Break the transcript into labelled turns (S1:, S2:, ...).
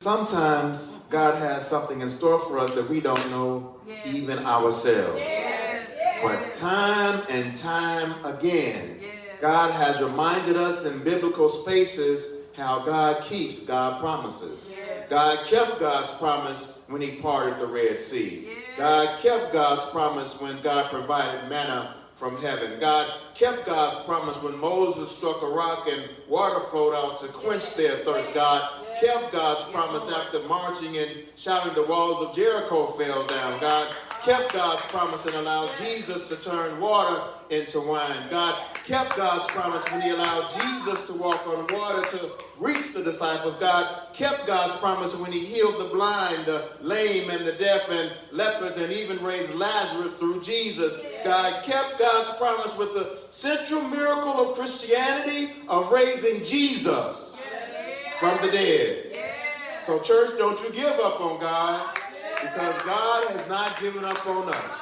S1: Sometimes God has something in store for us that we don't know even ourselves. But time and time again, God has reminded us in biblical spaces how God keeps God's promises. God kept God's promise when he parted the Red Sea. God kept God's promise when God provided manna from heaven. God kept God's promise when Moses struck a rock and water flowed out to quench their thirst. God kept God's promise after marching and shouting the walls of Jericho fell down. God kept God's promise and allowed Jesus to turn water into wine. God kept God's promise when he allowed Jesus to walk on water to reach the disciples. God kept God's promise when he healed the blind, the lame, and the deaf, and lepers, and even raised Lazarus through Jesus. God kept God's promise with the central miracle of Christianity of raising Jesus from the dead. So church, don't you give up on God, because God has not given up on us.